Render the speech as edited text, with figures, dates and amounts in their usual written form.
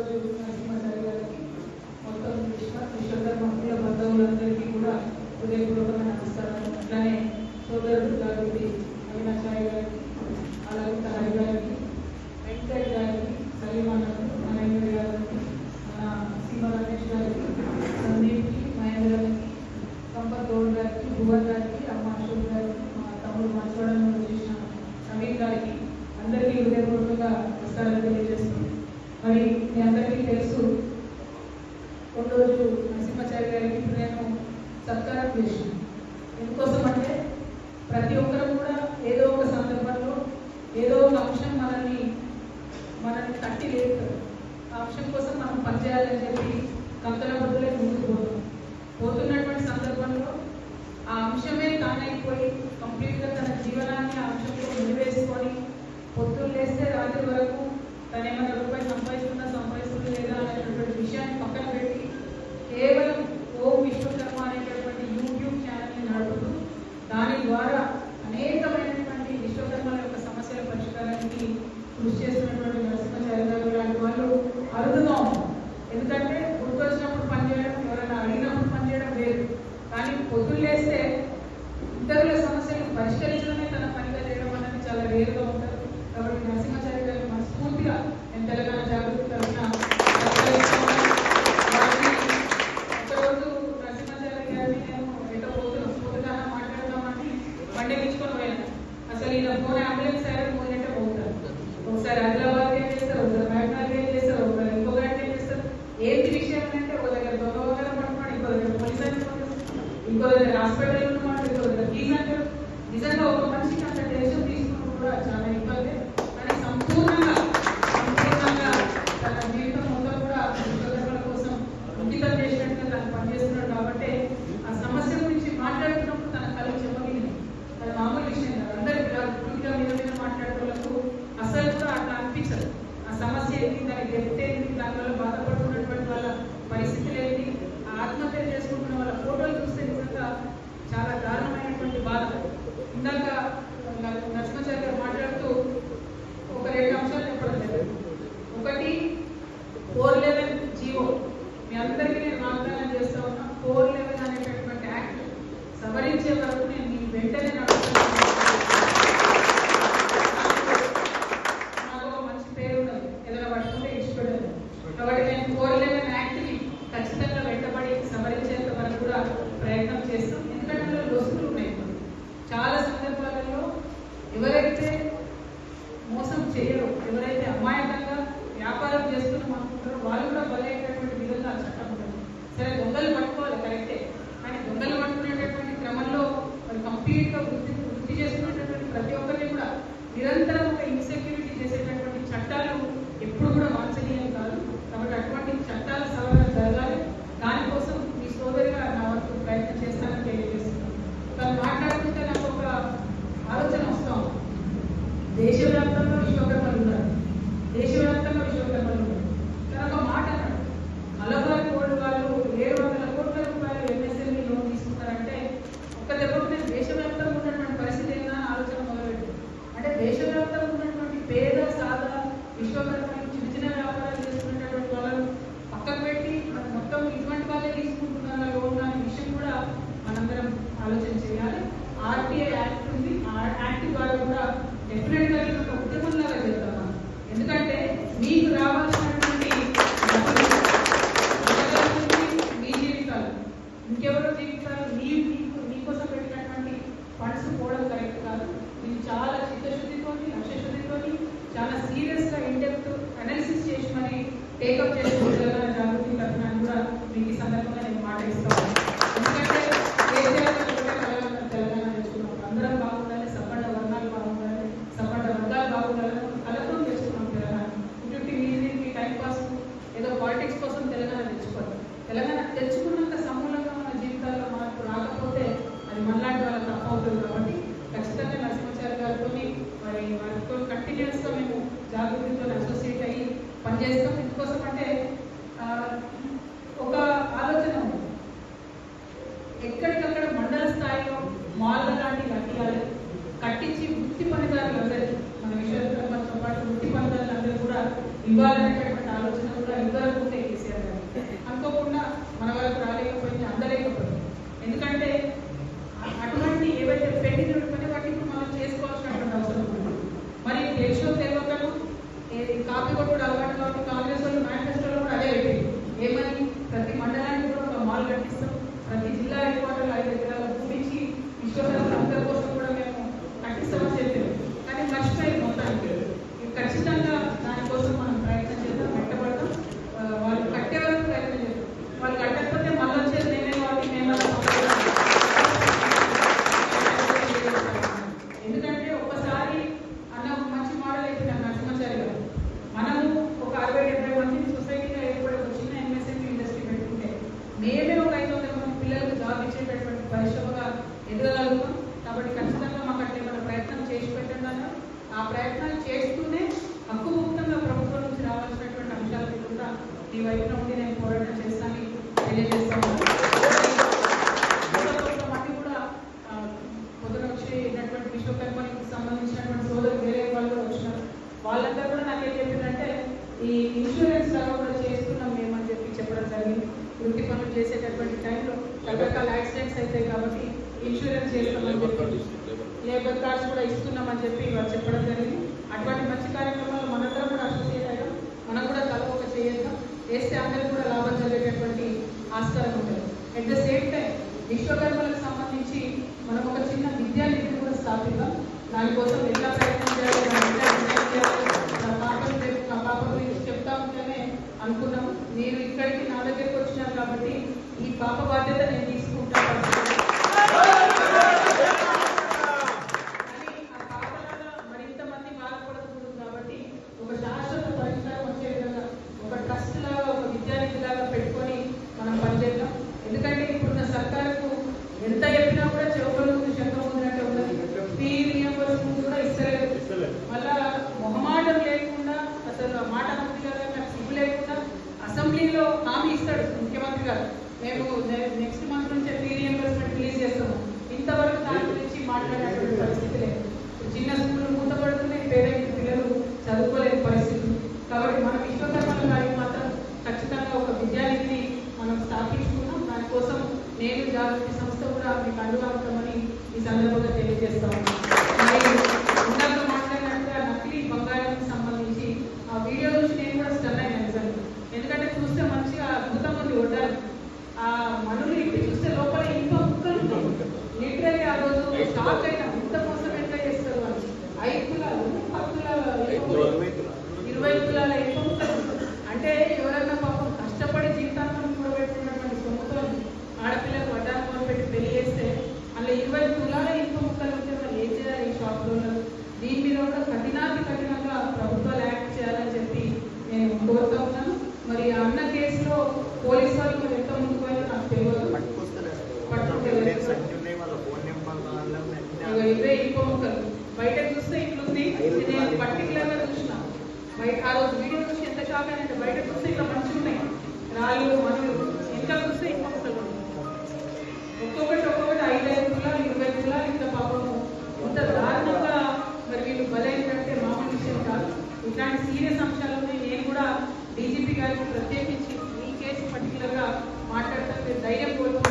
ఈరోజు నరసింహాచారి గారికి మొత్తం విశ్వకర్మ మహిళ బంధువులందరికీ కూడా హృదయపూర్వకమైన నమస్కారాలు. అట్లానే సోదరుడు గారికి అవినాచారి గారికి, అలాగే హరి గారికి, వెంకయ్య గారికి, సలీమానకు, మహేంద్ర గారికి, మన సీమ రమేష్ గారికి, సందీప్కి, మహేంద్ర గారికి, సంపత్ గౌడ్ గారికి, భువన్ గారికి, అమ్మ అశోక్ గారికి, మా తమ్ముడు మంచోడను చేసిన సమీర్ గారికి అందరికీ హృదయపూర్వకంగా నమస్కారాలు తెలియజేస్తున్నాను. మరి మీ అందరికీ తెలుసు, రోజు నరసింహాచారి గారికి ఇప్పుడు నేను సత్కారం చేసాను. ఎందుకోసం అంటే ప్రతి ఒక్కరు కూడా ఏదో ఒక సందర్భంలో ఏదో ఒక అంశం మనల్ని తట్టి లేపుతారు. ఆ అంశం కోసం మనం పనిచేయాలని చెప్పి కంకణ బొద్దులే ముందుకు పోతున్నటువంటి సందర్భంలో ఆ అంశమే తానైపోయి కంప్లీట్గా తన జీవనాన్ని ఆ అంశంలో నిలివేసుకొని పొద్దున్న లేస్తే రాత్రి వరకు తను ఏమైనా రూపాయి సంపాదిస్తుందా లేదా అనేటటువంటి విషయాన్ని పక్కన పెట్టి కేవలం ఓం విశ్వకర్మ అనేటటువంటి యూట్యూబ్ ఛానల్ని నడుపుతూ దాని ద్వారా అనేకమైనటువంటి విశ్వకర్మల యొక్క సమస్యల పరిష్కారానికి కృషి చేస్తున్నటువంటి నరసింహాచారి గారు లాంటి వాళ్ళు అరుదుగా ఉంటారు. ఎందుకంటే గుర్తొచ్చినప్పుడు పనిచేయడం, ఎవరైనా అడిగినప్పుడు పనిచేయడం వేరు, కానీ పొద్దున్న లేస్తే ఇతరుల సమస్యలను పరిష్కరించడమే తన పనిగా చేయడం అనేది చాలా రేరుగా ఉంటారు. కాబట్టి నరసింహాచారి గారు మనస్ఫూర్తిగా నేను తెలంగాణ జాగృతి తరఫున ఒకరోజు నరసింహాచారి గారిని నేను ఎటో పోతున్నా మాట్లాడదామని పండగించుకొని పోయాను. అసలు ఈయన ఫోన్ అంబులెన్స్ అయ్యారు పోయినట్టే పోతారు. ఒకసారి ఆదిలాబాద్ ఏం చేస్తారు, ఒకసారి మహబూబ్నగర్ ఏం చేస్తారు, ఒకసారి ఇంకో గంట ఏం చేస్తారు. ఏంటి విషయం అంటే ఒక దగ్గర దొంగ పట్టుకోండి, ఇంకో దగ్గర పోలీస్ అంటే ఇంకో దగ్గర హాస్పిటల్ ఉన్నమాట, ఇంకో దగ్గర ఫీజు అంటారు. నిజంగా ఒక మనిషికి అంత టెన్షన్ తీసుకున్నప్పుడు కూడా చాలా ఇబ్బంది. కానీ సంపూర్ణంగా తన జీవితం మొత్తం కూడా విశ్వకర్మల కోసం అంకితం చేసినట్టుగా తను పనిచేస్తున్నాడు. కాబట్టి ఆ సమస్య గురించి మాట్లాడుతున్నప్పుడు తన కళ్ళు చెప్పగలిగింది. అది మామూలు విషయం కాదు. అందరికి పూర్తిగా మీద మాట్లాడేటోళ్లకు అసలు కూడా అట్లా అనిపించదు. ఆ సమస్య ఏంటి, దానికి డెప్త్ ఏంటి, దానివల్ల బాధపడుతున్నటువంటి వాళ్ళ పరిస్థితులు ఏంటి, ఆ ఆత్మహత్య చేసుకుంటున్న వాళ్ళ ఫోటోలు చూస్తే నిజంగా చాలా దారుణమైనటువంటి బాధ. ఇందాక నరసింహాచారి గారు మాట్లాడుతూ ఒక 2 అంశాలు చెప్పడం జరిగింది. ఒకటి 411 జీవో, మీ అందరికీ నేను వాగ్దానం చేస్తా ఉన్నా, 411 అనేటటువంటి యాక్ట్ సవరించే వరకు నేను మీ వెంటనే నడుస్తున్నాను. నాకు ఒక మంచి పేరు ఉన్నది, ఏదైనా పట్టుకుంటే ఇష్టపడదు. కాబట్టి నేను 411 యాక్ట్ని ఖచ్చితంగా వెంటబడి సవరించేంత వరకు కూడా ప్రయత్నం చేస్తాం. ఎందుకంటే అందులో లొసుగులు ఉన్నాయి. చాలా సందర్భాలలో ఎవరైతే మోసం చేయరు, ఎవరైతే అమాయకంగా వ్యాపారం చేస్తున్నాం అనుకుంటారో వాళ్ళు కూడా బలైనటువంటి విధంగా చట్టం ఉంటుంది. సరే, దొంగలు పట్టుకోవాలి కరెక్టే, కానీ దొంగలు పట్టుకునేటటువంటి క్రమంలో మరి కంప్లీట్గా వృత్తి చేస్తున్నటువంటి ప్రతి ఒక్కరిని కూడా నిరంతరం ఒక ఇన్సెక్యూరిటీ చేసేటటువంటి చట్టాలు ఎప్పుడు కూడా వాంఛనీయం కాదు. కాబట్టి అటువంటి చట్టాల సవరణ జరగాలి. దానికోసం మీ సోదరిగా నా వరకు ప్రయత్నం చేస్తానని తెలియజేస్తున్నాను. తను మాట్లాడుతుంటే నాకు ఒక ఆలోచన వస్తాం. దేశవ్యాప్తంగా విశ్వకర్మలు ఉన్నారు, దేశవ్యాప్తంగా విశ్వకర్మలు ఉన్నారు. తను ఒక మాట అన్నాడు, మలబార్ కోడ్ వాళ్ళు 700 కోట్ల రూపాయలు ఎంఎస్ఎంఈ లోన్ తీసుకున్నారంటే ఒక్క దెబ్బకు నేను దేశవ్యాప్తంగా ఉన్నటువంటి పరిస్థితి ఏందా ఆలోచన మొదలుపెట్టాను. అంటే దేశవ్యాప్తంగా ఉన్నటువంటి పేద సాదా విశ్వకర్మలు చిన్న వ్యాపారాలు చేసుకునేటటువంటి వాళ్ళను పక్కకు పెట్టి మనం మొత్తం ఇటువంటి వాళ్ళే తీసుకుంటున్నారా లోన్ అనే విషయం కూడా మనందరం ఆలోచన చేయాలి. ఆర్టీఐ యాక్ట్ ఉంది, ఆ యాక్ట్ ద్వారా కూడా డెఫినెట్గా ఒక ఉద్యమంలాగా చేద్దాం. ఎందుకంటే మీకు రావాల్సినటువంటి మీ జీవితాలు, ఇంకెవరో జీవితాలు మీకోసం పెట్టినటువంటి ఫండ్స్ పోవడం కరెక్ట్ కాదు. మీరు చాలా చిత్తశుద్ధితో, లక్ష్యశుద్ధితో, చాలా సీరియస్గా ఇన్డెప్త్ అనాలిసిస్ చేసి మరి టేకప్ చేసిన తెలంగాణ జాగృతి తరఫున కూడా మీకు ఈ సందర్భంగా నేను మాట ఇస్తాను. ఎందుకంటే తెలంగాణ చేసుకున్నాం, అందరం బాగుండాలి, సపండ వర్ణాలు బాగుండాలి, సపండ వర్గాలు బాగుండాలని కలపడం చేసుకున్నాం తెలంగాణ. ఇటువంటి మీ టైంపాస్ ఏదో పాలిటిక్స్ కోసం తెలంగాణ తెచ్చుకోవాలి. తెలంగాణ తెచ్చుకున్నంత సమూలంగా మన జీవితాల్లో మార్పు రాకపోతే అది మనలాంటి వాళ్ళకి తప్ప అవుతుంది. కాబట్టి ఖచ్చితంగా నరసింహాచారి గారితో మరి వారితో కంటిన్యూస్గా మేము జాగృతితో అసోసియేట్ అయ్యి పనిచేస్తాం. ఎందుకోసం అంటే ఒక ఆలోచన ఉంది, ఎక్కడికక్కడ మండల స్థాయిలో మాల్ల లాంటి కట్టియాలి, కట్టించి వృత్తి పనిదారులు అందరూ మన విశ్వకర్మతో పాటు వృత్తి పనిదారులు అందరూ కూడా ఇవ్వాలనేటటువంటి ఆలోచన కూడా ఎందుకంటే అటువంటి ఏవైతే పెండింగ్ ఉంటుందో వాటిని ఇప్పుడు మనం చేసుకోవాల్సినటువంటి అవసరం ఉంది. మరి దేశంలో తెలియకను కాపీ కొట్టుడు అలవాటు కాబట్టి కాంగ్రెస్ వాళ్ళు మేనిఫెస్టోలో కూడా అదే పెట్టింది. ఏమని ప్రతి మండలానికి కూడా ఒక మాల్ కట్టిస్తాం, ప్రతి జిల్లా హెడ్ క్వార్టర్లో 5 ఎకరాల భూమి ఇచ్చి విశ్వకర్మ అందరి కోసం కూడా మేము కట్టిస్తామని చెప్పాము. కానీ మర్చిపోయి మొత్తానికి ఖచ్చితంగా దానికోసం మనం ప్రయత్నం చేద్దాం, వెంటబడతాం. వాళ్ళు కట్టే వరకు ప్రయత్నం చేద్దాం. వాళ్ళు కట్టకపోతే మళ్ళీ వచ్చేది నేనే కాబట్టి మేము ఎందుకంటే ఒక్కసారి అన్న మంచి మోడల్ అయిపోయినారు నరసింహాచారి గారు. మనము ఒక 60-70 మంది సొసైటీగా ఏర్పడే ఒక చిన్న ఎంఎస్ఎంఈ ఇండస్ట్రీ పెట్టుకుంటే మేమే ఒక 500 మంది పిల్లలకు జాబ్ ఇచ్చేటటువంటి పరిశ్రమగా ఎదగలుగుతాం. కాబట్టి ఖచ్చితంగా మాకు అట్లా ఏమైనా ప్రయత్నం చేసి పెట్టండి అన్న. ఆ ప్రయత్నాలు చేస్తూనే హక్కుముక్తంగా ప్రభుత్వం నుంచి రావాల్సినటువంటి అంశాల మీద కూడా ఈ వైపున ఉండి నేను పోరాటం చేస్తానని తెలియజేస్తాను. మళ్ళీ కూడా పొద్దున వచ్చినటువంటి విశ్వకర్మకి సంబంధించినటువంటి సోదరులు వేరే వాళ్ళు కూడా వచ్చినారు. వాళ్ళంతా కూడా నాకేం చెప్పిందంటే ఈ ఇన్సూరెన్స్ లాగా కూడా చేస్తున్నాం మేమని చెప్పడం జరిగింది. వృత్తి పనులు చేసేటటువంటి టైంలో రకరకాల యాక్సిడెంట్స్ అవుతాయి కాబట్టి ఇన్సూరెన్స్ చేస్తామని చెప్పి లేబర్ కార్డ్స్ కూడా ఇస్తున్నామని చెప్పి వాళ్ళు చెప్పడం జరిగింది. అటువంటి మంచి కార్యక్రమాలు మనందరం కూడా అసోసియేట్ అయ్యాం. మనం కూడా తల ఒక చేద్దాం, వేస్తే అందరికీ కూడా లాభం జరిగేటటువంటి ఆస్కారం ఉంటుంది. అట్ ద సేమ్ టైం విశ్వకర్మలకు సంబంధించి మనం ఒక చిన్న విద్యానిధిని కూడా స్థాపిద్దాం. దానికోసం ఎట్లా ప్రయత్నం చేయాలి, నా పాప గురించి చెప్తా ఉంటేనే అనుకున్నాము. మీరు ఇక్కడికి నా దగ్గరికి వచ్చినారు కాబట్టి ఈ పాప బాధ్యత నేను తీసుకుంటాను. మరింత మంది బాధపడకూడదు కాబట్టి ఒక శాశ్వత పరిష్కారం వచ్చే విధంగా ఒక ట్రస్ట్ లాగా, ఒక విద్యానిధి లాగా పెట్టుకొని మనం పనిచేద్దాం. ఎందుకంటే ఇప్పుడున్న సర్కారుకు ఎంత చెప్పినా కూడా చెవుల ముందు శంఖం ఉందినట్టే ఉన్నది. ఫీ రియంబర్స్మెంట్ కూడా ఇస్తలేదు. మళ్ళా మొహమాటం లేకుండా అసలు మాట నాకు సిగ్గు లేకుండా అసెంబ్లీలో హామీ ఇస్తాడు ముఖ్యమంత్రి గారు, మేము నెక్స్ట్ మంత్ నుంచే ఫీ రియంబర్స్మెంట్ రిలీజ్ చేస్తాము. ఇంతవరకు దాని గురించి మాట్లాడేటువంటి పరిస్థితి లేదు. చిన్న స్కూళ్ళు మూతపడుతున్నాయి, పేరెంట్స్ పిల్లలు చదువుకోలేని పరిస్థితి. కాబట్టి మన విశ్వకర్మల గారికి మాత్రం ఖచ్చితంగా ఒక విద్యానిధిని మనం స్థాపించుకున్నాం. దానికోసం నేను జాగృతి సంస్థ కూడా మీకు అందుబాటుమని ఈ సందర్భంగా తెలియజేస్తాము. ఇందాక మాట్లాడినట్టుగా నకిలీ బంగారానికి సంబంధించి ఆ వీడియో నుంచి నేను కూడా స్టన్ అయినా నిజంగా. ఎందుకంటే చూస్తే మంచిగా అద్భుతం ఉంది వడ్డారు. ఆ మనులు ఇంటి చూస్తే లోపల ఇంకో ముక్కలు లిటరలీ ఆ రోజు షాక్ అయినా ఇంత మోసం ఎట్లా చేస్తారు అని. 5 తులాలు 10 తులాల 20 తులాల ఎక్కువ ముక్కలు అంటే ఎవరైనా పాపం కష్టపడి జీవితాంతం కూడా పెట్టుకున్నటువంటి సొమ్ముతో ఆడపిల్లకు వడ్డాను పెట్టి పెళ్లి చేస్తే అలా 20 తులాల ఎక్కువ ముక్కలు ఉంటే వాళ్ళు ఏం చేయాలి ఈ షాప్లో? దీని మీద కూడా కఠినంగా ప్రభుత్వాలు యాక్ట్ చేయాలని చెప్పి నేను కోరుతా ఉన్నాను. మరి అన్న కేసులో పోలీసు వాళ్ళు మరి ఎంత ముందుకు పోయారో నాకు తెలియదు. ఇవే ఇంకో ముక్కలు బయటకు చూస్తే ఇట్లుంది. నేను పర్టికులర్గా చూసిన బయట ఆ రోజు వీడియో చూసి ఎంత షాక్ అయినంటే బయట చూస్తే ఇట్లా మంచిగా ఉన్నాయి రాళ్ళు మనులు, ఇంకా చూస్తే ఇంకో ముక్కలు ఒక్కొక్కటి 5 తులాలు 20 తులాలు. ఇంత పాపము ఇంత దారుణంగా మరి వీళ్ళు బలైందంటే మామూలు విషయం కాదు. ఇట్లాంటి సీరియస్ అంశాలని నేను కూడా డీజీపీ గారికి ప్రత్యేకించి ఈ కేసు పర్టికులర్గా మాట్లాడతాను. ధైర్యం కోరుకుంటున్నాను.